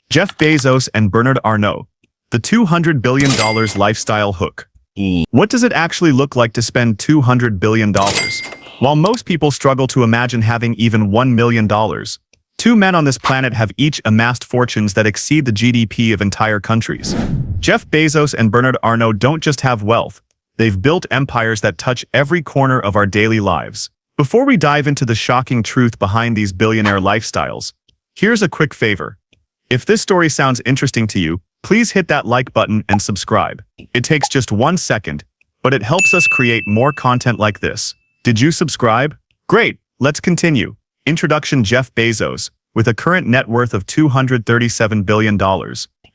Jeff Bezos and Bernard Arnault, the $200 billion lifestyle hook. What does it actually look like to spend $200 billion? While most people struggle to imagine having even $1 million, two men on this planet have each amassed fortunes that exceed the GDP of entire countries. Jeff Bezos and Bernard Arnault don't just have wealth, they've built empires that touch every corner of our daily lives. Before we dive into the shocking truth behind these billionaire lifestyles, here's a quick favor. If this story sounds interesting to you, please hit that like button and subscribe. It takes just 1 second, but it helps us create more content like this. Did you subscribe? Great, let's continue. Introduction: Jeff Bezos, with a current net worth of $237 billion,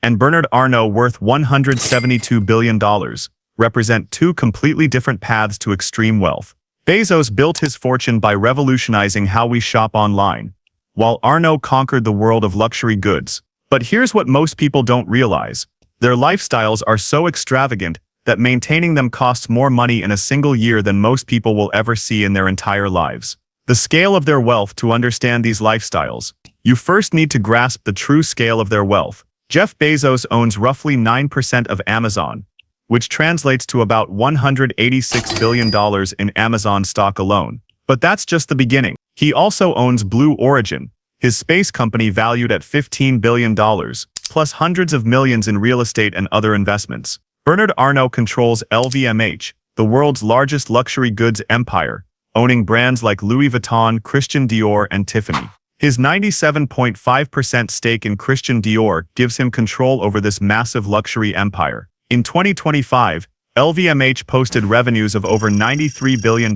and Bernard Arnault worth $172 billion, represent two completely different paths to extreme wealth. Bezos built his fortune by revolutionizing how we shop online, while Arnault conquered the world of luxury goods. But here's what most people don't realize. Their lifestyles are so extravagant that maintaining them costs more money in a single year than most people will ever see in their entire lives. The scale of their wealth. To understand these lifestyles, you first need to grasp the true scale of their wealth. Jeff Bezos owns roughly 9% of Amazon, which translates to about $186 billion in Amazon stock alone. But that's just the beginning. He also owns Blue Origin, his space company valued at $15 billion, plus hundreds of millions in real estate and other investments. Bernard Arnault controls LVMH, the world's largest luxury goods empire, owning brands like Louis Vuitton, Christian Dior, and Tiffany. His 97.5% stake in Christian Dior gives him control over this massive luxury empire. In 2025, LVMH posted revenues of over $93 billion,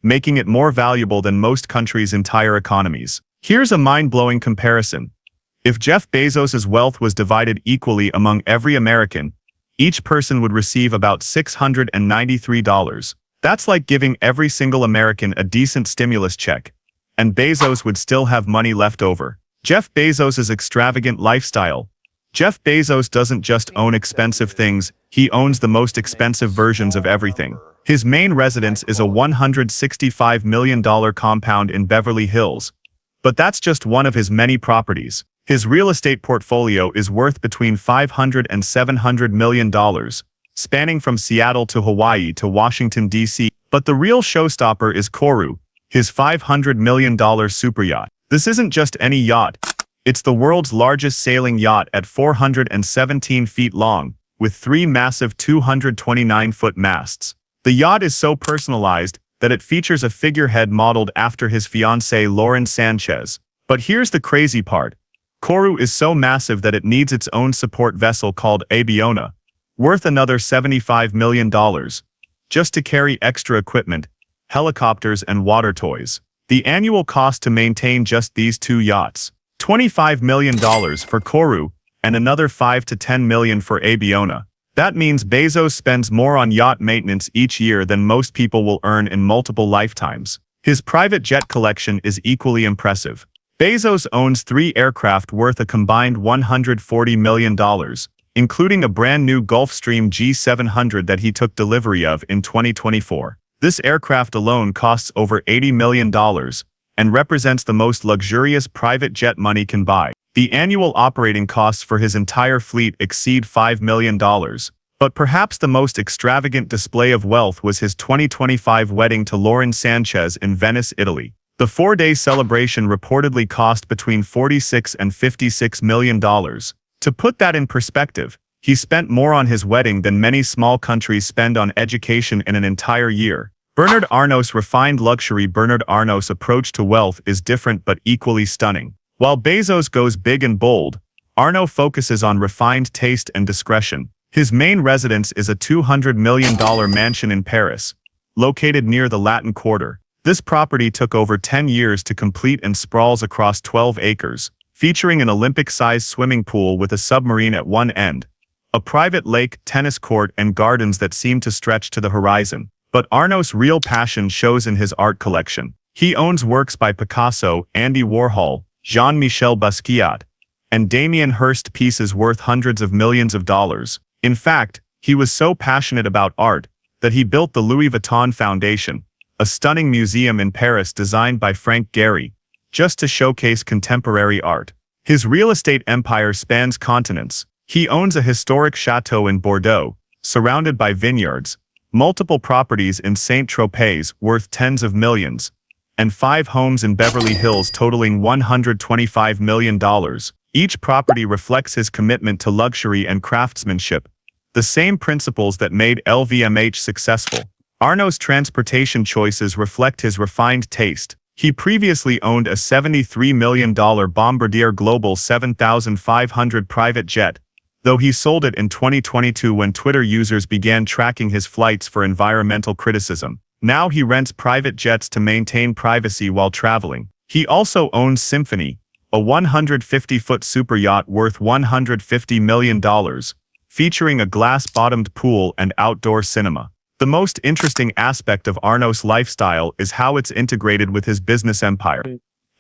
making it more valuable than most countries' entire economies. Here's a mind-blowing comparison. If Jeff Bezos' wealth was divided equally among every American, each person would receive about $693. That's like giving every single American a decent stimulus check, and Bezos would still have money left over. Jeff Bezos' extravagant lifestyle. Jeff Bezos doesn't just own expensive things, he owns the most expensive versions of everything. His main residence is a $165 million compound in Beverly Hills, but that's just one of his many properties. His real estate portfolio is worth between $500 and $700 million, spanning from Seattle to Hawaii to Washington, D.C. But the real showstopper is Kourou, his $500 million superyacht. This isn't just any yacht. It's the world's largest sailing yacht at 417 feet long, with 3 massive 229-foot masts. The yacht is so personalized that it features a figurehead modeled after his fiancée Lauren Sanchez. But here's the crazy part. Kourou is so massive that it needs its own support vessel called Abiona, worth another $75 million, just to carry extra equipment, helicopters, and water toys. The annual cost to maintain just these 2 yachts, $25 million for Kourou, and another $5 to $10 million for Abiona. That means Bezos spends more on yacht maintenance each year than most people will earn in multiple lifetimes. His private jet collection is equally impressive. Bezos owns 3 aircraft worth a combined $140 million, including a brand new Gulfstream G700 that he took delivery of in 2024. This aircraft alone costs over $80 million and represents the most luxurious private jet money can buy. The annual operating costs for his entire fleet exceed $5 million. But perhaps the most extravagant display of wealth was his 2025 wedding to Lauren Sanchez in Venice, Italy. The 4-day celebration reportedly cost between $46 and $56 million. To put that in perspective, he spent more on his wedding than many small countries spend on education in an entire year. Bernard Arnault's refined luxury. Bernard Arnault's approach to wealth is different but equally stunning. While Bezos goes big and bold, Arnault focuses on refined taste and discretion. His main residence is a $200 million mansion in Paris, located near the Latin Quarter. This property took over 10 years to complete and sprawls across 12 acres, featuring an Olympic-sized swimming pool with a submarine at one end, a private lake, tennis court, and gardens that seem to stretch to the horizon. But Arnault's real passion shows in his art collection. He owns works by Picasso, Andy Warhol, Jean-Michel Basquiat, and Damien Hirst, pieces worth hundreds of millions of dollars. In fact, he was so passionate about art that he built the Louis Vuitton Foundation, a stunning museum in Paris designed by Frank Gehry, just to showcase contemporary art. His real estate empire spans continents. He owns a historic chateau in Bordeaux, surrounded by vineyards, multiple properties in Saint-Tropez worth tens of millions, and 5 homes in Beverly Hills totaling $125 million. Each property reflects his commitment to luxury and craftsmanship, the same principles that made LVMH successful. Arnault's transportation choices reflect his refined taste. He previously owned a $73 million Bombardier Global 7500 private jet, though he sold it in 2022 when Twitter users began tracking his flights for environmental criticism. Now he rents private jets to maintain privacy while traveling. He also owns Symphony, a 150-foot superyacht worth $150 million, featuring a glass-bottomed pool and outdoor cinema. The most interesting aspect of Arnault's lifestyle is how it's integrated with his business empire.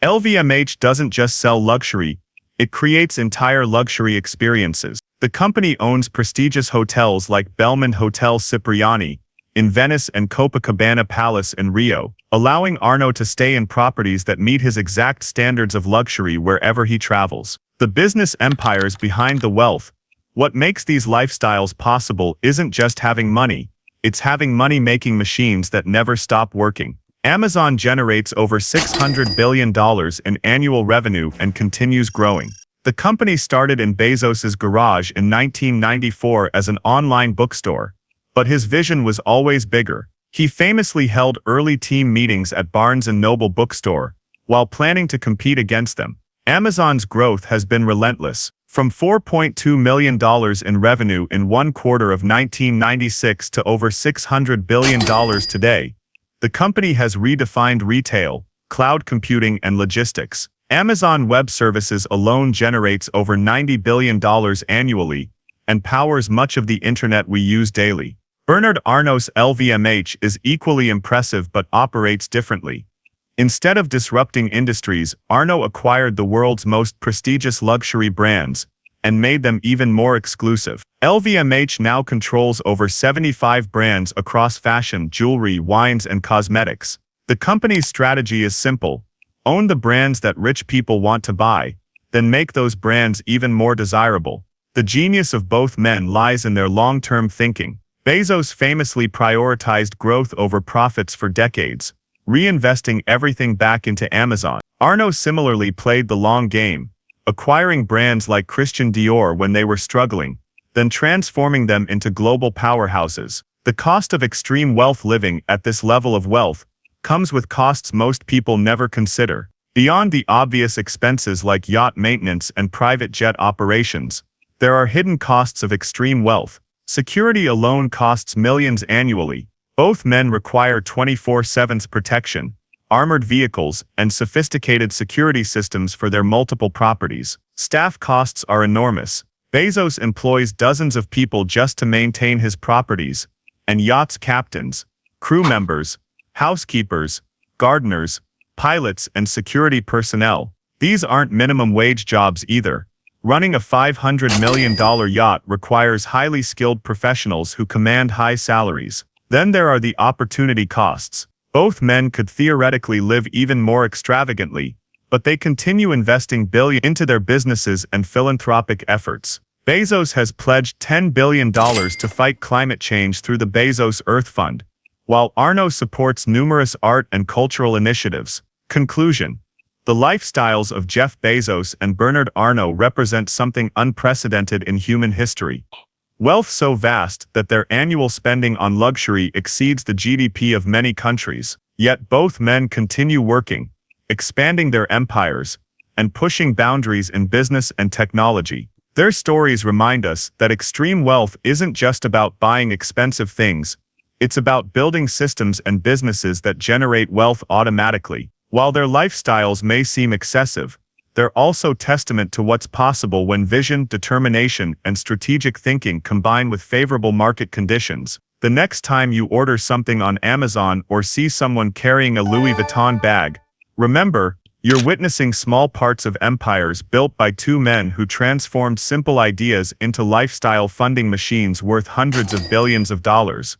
LVMH doesn't just sell luxury, it creates entire luxury experiences. The company owns prestigious hotels like Belmond Hotel Cipriani in Venice and Copacabana Palace in Rio, allowing Arnault to stay in properties that meet his exact standards of luxury wherever he travels. The business empires behind the wealth. What makes these lifestyles possible isn't just having money, it's having money-making machines that never stop working. Amazon generates over $600 billion in annual revenue and continues growing. The company started in Bezos's garage in 1994 as an online bookstore, but his vision was always bigger. He famously held early team meetings at Barnes & Noble bookstore, while planning to compete against them. Amazon's growth has been relentless. From $4.2 million in revenue in one quarter of 1996 to over $600 billion today, the company has redefined retail, cloud computing and logistics. Amazon Web Services alone generates over $90 billion annually and powers much of the internet we use daily. Bernard Arnault's LVMH is equally impressive but operates differently. Instead of disrupting industries, Arnault acquired the world's most prestigious luxury brands and made them even more exclusive. LVMH now controls over 75 brands across fashion, jewelry, wines, and cosmetics. The company's strategy is simple: own the brands that rich people want to buy, then make those brands even more desirable. The genius of both men lies in their long-term thinking. Bezos famously prioritized growth over profits for decades, reinvesting everything back into Amazon. Arnault similarly played the long game, acquiring brands like Christian Dior when they were struggling, then transforming them into global powerhouses. The cost of extreme wealth. Living at this level of wealth comes with costs most people never consider. Beyond the obvious expenses like yacht maintenance and private jet operations, there are hidden costs of extreme wealth. Security alone costs millions annually. Both men require 24/7 protection, armored vehicles, and sophisticated security systems for their multiple properties. Staff costs are enormous. Bezos employs dozens of people just to maintain his properties, and yachts captains, crew members, housekeepers, gardeners, pilots, and security personnel. These aren't minimum wage jobs either. Running a $500 million yacht requires highly skilled professionals who command high salaries. Then there are the opportunity costs. Both men could theoretically live even more extravagantly, but they continue investing billions into their businesses and philanthropic efforts. Bezos has pledged $10 billion to fight climate change through the Bezos Earth Fund, while Arnault supports numerous art and cultural initiatives. Conclusion: the lifestyles of Jeff Bezos and Bernard Arnault represent something unprecedented in human history. Wealth so vast that their annual spending on luxury exceeds the GDP of many countries. Yet both men continue working, expanding their empires, and pushing boundaries in business and technology. Their stories remind us that extreme wealth isn't just about buying expensive things, it's about building systems and businesses that generate wealth automatically. While their lifestyles may seem excessive, they're also testament to what's possible when vision, determination, and strategic thinking combine with favorable market conditions. The next time you order something on Amazon or see someone carrying a Louis Vuitton bag, remember, you're witnessing small parts of empires built by two men who transformed simple ideas into lifestyle funding machines worth hundreds of billions of dollars.